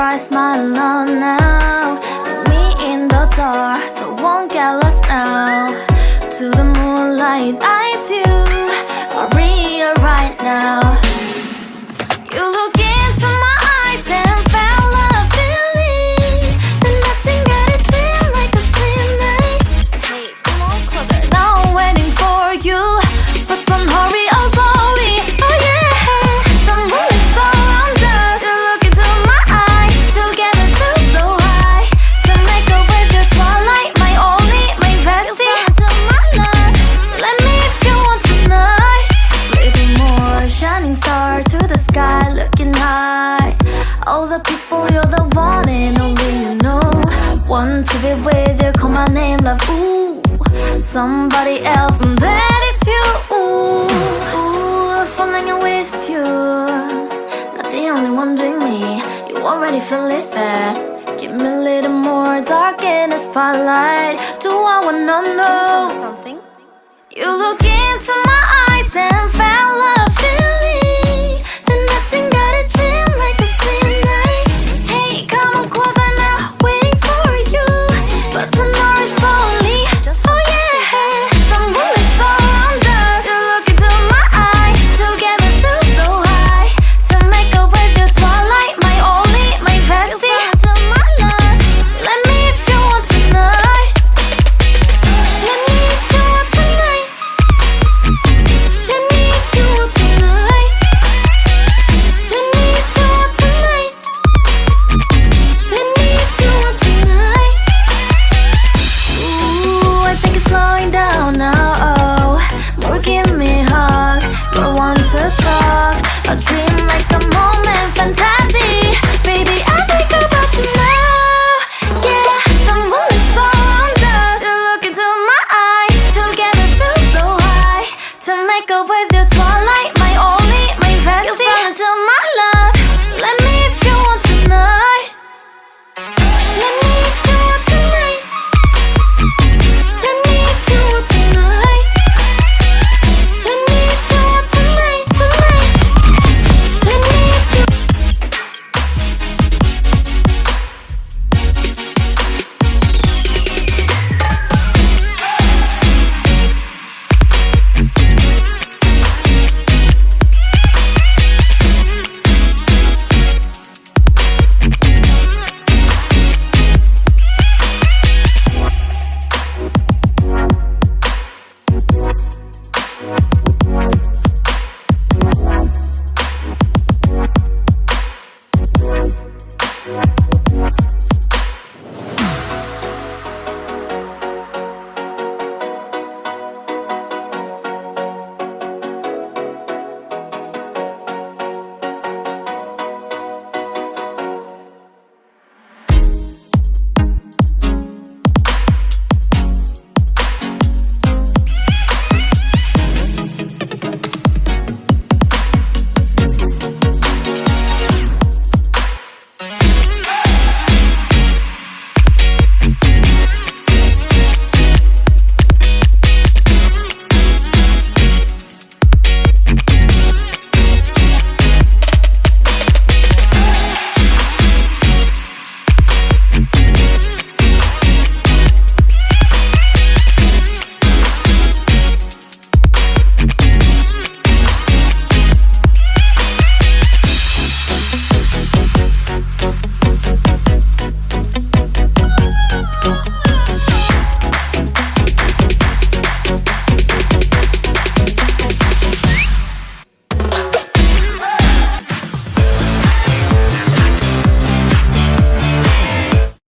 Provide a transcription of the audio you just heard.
bright smile on now. With me in the dark, so won't get lost now. To the moonlight, eyes you are real right now. You look into my eyes and felt a feeling that nothing got it feel like a slim night. Hey, come on closer. Now I'm waiting for you, but don't hurry, oh slowly. Oh yeah, the moon is around us. You look into my eyes, together feel so high. To make a wave the twilight, my only, my bestie. You into my life, let me if you want tonight. Little more shining star to the sky, looking high. All the people, you're the one and only you know. Want to be with you, call my name, love, ooh. Somebody else, and that is you, ooh. Falling with you, not the only one doing me. You already feel it there. Give me a little more dark in the spotlight. Do I wanna know something? You look into my eyes and fell